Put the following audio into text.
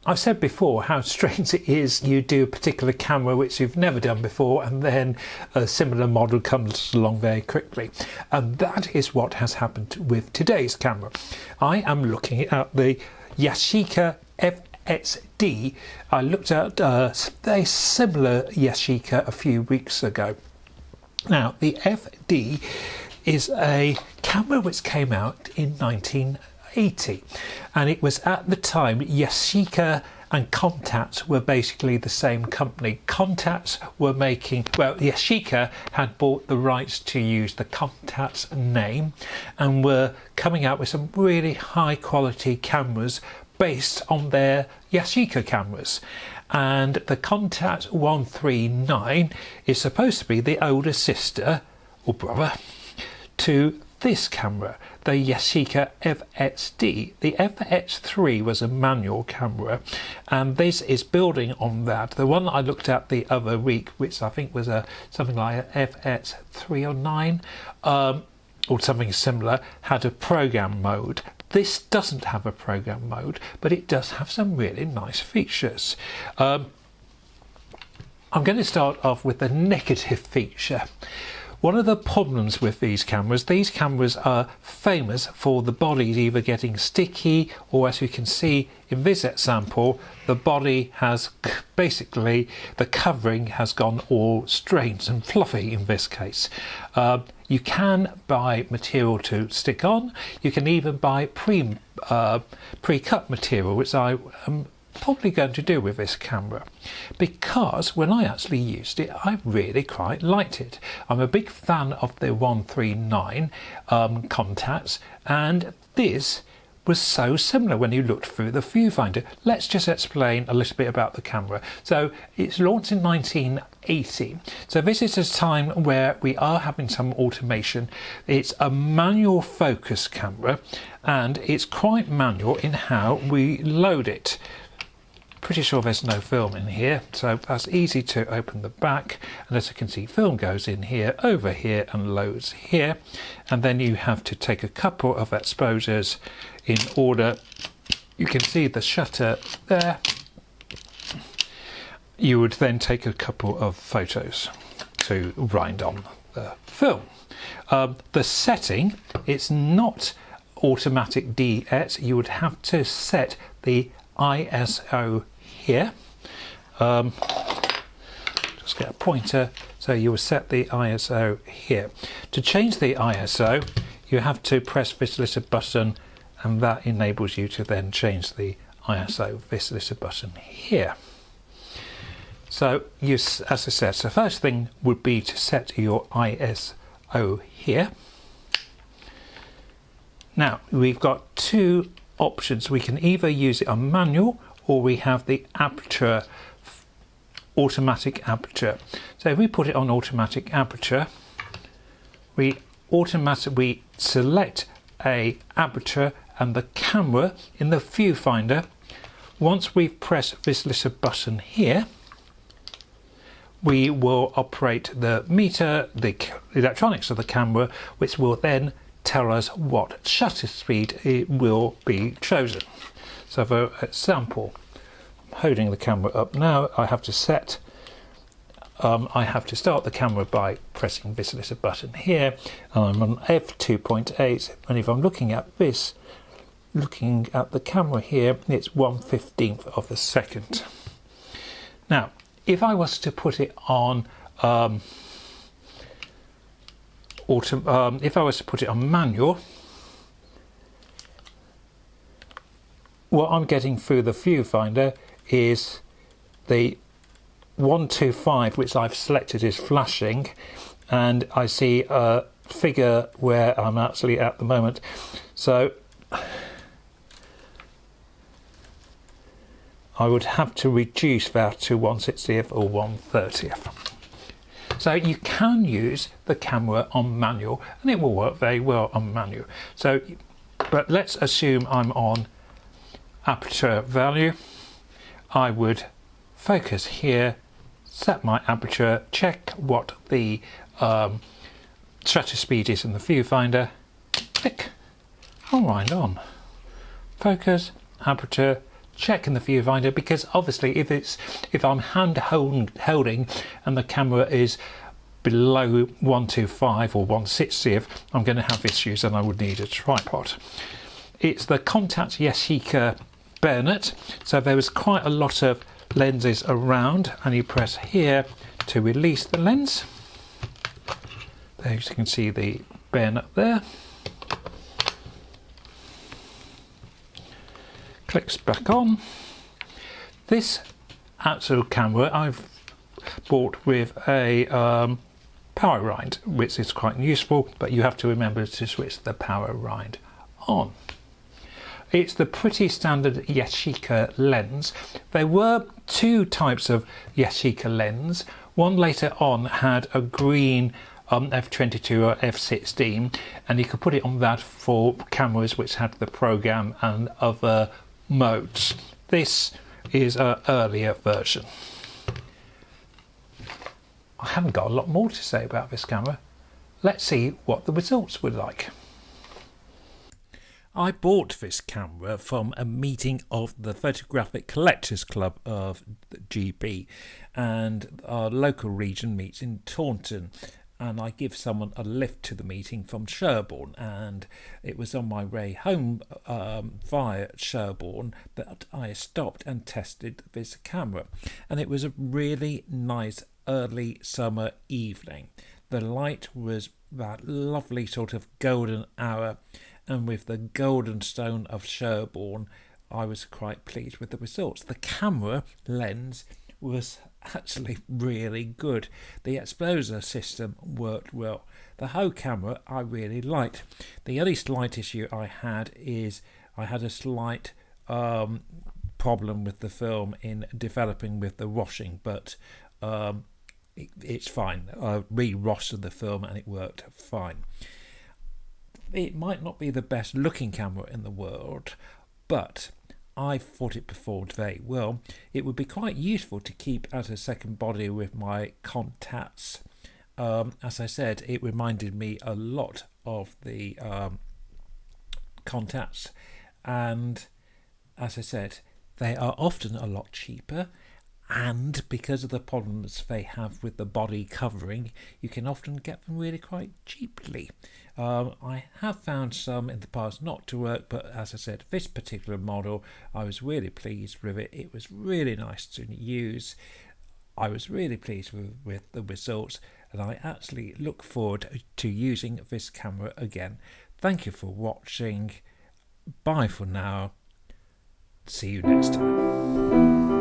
I've said before how strange it is you do a particular camera which you've never done before and then a similar model comes along very quickly. And that is what has happened with today's camera. I am looking at the Yashica FSD. I looked at a very similar Yashica a few weeks ago. Now, the FD is a camera which came out in 1980, and it was at the time Yashica and Quartz were basically the same company. Quartz were making, well, Yashica had bought the rights to use the Quartz name and were coming out with some really high quality cameras based on their Yashica cameras. And the Quartz 139 is supposed to be the older sister or brother to this camera, the Yashica FSD. The FS3 was a manual camera, and this is building on that. The one I looked at the other week, which I think was something like a FS3 or 9 or something similar, had a program mode. This doesn't have a program mode, but it does have some really nice features. I'm going to start off with the negative feature. One of the problems with these cameras are famous for the bodies either getting sticky, or as you can see in this example, the body has basically, the covering has gone all strange and fluffy in this case. You can buy material to stick on. You can even buy pre-cut material, which I am probably going to do with this camera, because when I actually used it I really quite liked it. I'm a big fan of the 139 Quartz, and this was so similar when you looked through the viewfinder. Let's just explain a little bit about the camera. So it's launched in 1980. So this is a time where we are having some automation. It's a manual focus camera, and it's quite manual in how we load it. Pretty sure there's no film in here, so that's easy to open the back, and as you can see, film goes in here, over here, and loads here, and then you have to take a couple of exposures in order. You can see the shutter there. You would then take a couple of photos to wind on the film. The setting, it's not automatic DS. You would have to set the ISO here. Just get a pointer, so you will set the ISO here. To change the ISO, you have to press this little button, and that enables you to then change the ISO, this little button here. So you, as I said, so first thing would be to set your ISO here. Now we've got two options. We can either use it on manual, or we have the aperture, automatic aperture. So if we put it on automatic aperture, we automatically select a aperture and the camera in the viewfinder. Once we've pressed this little button here, we will operate the meter, the electronics of the camera, which will then tell us what shutter speed it will be chosen. So for example, I'm holding the camera up now. I have to set, I have to start the camera by pressing this little button here, and I'm on f2.8, and if I'm looking at this, looking at the camera here, it's 1/15 of the second. Now if I was to put it on if I was to put it on manual, what I'm getting through the viewfinder is the 125, which I've selected, is flashing, and I see a figure where I'm actually at the moment. So I would have to reduce that to 1/60th or 1/30th. So you can use the camera on manual, and it will work very well on manual. So, but let's assume I'm on aperture value. I would focus here, set my aperture, check what the shutter speed is in the viewfinder, click, I'll wind on. Focus, aperture, check in the viewfinder, because obviously if I'm holding and the camera is below 125 or 160th, I'm going to have issues and I would need a tripod. It's the Contact Yashica bayonet, so there was quite a lot of lenses around, and you press here to release the lens. There you can see the bayonet there. Clicks back on. This actual camera I've bought with a power rind, which is quite useful, but you have to remember to switch the power rind on. It's the pretty standard Yashica lens. There were two types of Yashica lens. One later on had a green f22 or f16, and you could put it on that for cameras which had the program and other modes. This is an earlier version. I haven't got a lot more to say about this camera. Let's see what the results were like. I bought this camera from a meeting of the Photographic Collectors Club of GB, and our local region meets in Taunton, and I give someone a lift to the meeting from Sherborne, and it was on my way home via Sherborne that I stopped and tested this camera, and it was a really nice early summer evening. The light was that lovely sort of golden hour, and with the golden stone of Sherborne, I was quite pleased with the results. The camera lens was actually really good. The exposure system worked well. The whole camera I really liked. The only slight issue I had is I had a slight problem with the film in developing with the washing, but it's fine. I re-rostered the film and it worked fine. It might not be the best looking camera in the world, but I thought it performed very well. It would be quite useful to keep as a second body with my contacts. As I said, it reminded me a lot of the contacts, and as I said, they are often a lot cheaper, and because of the problems they have with the body covering, you can often get them really quite cheaply. I have found some in the past not to work, but as I said, this particular model, I was really pleased with it. It was really nice to use. I was really pleased with the results, and I actually look forward to using this camera again. Thank you for watching. Bye for now. See you next time.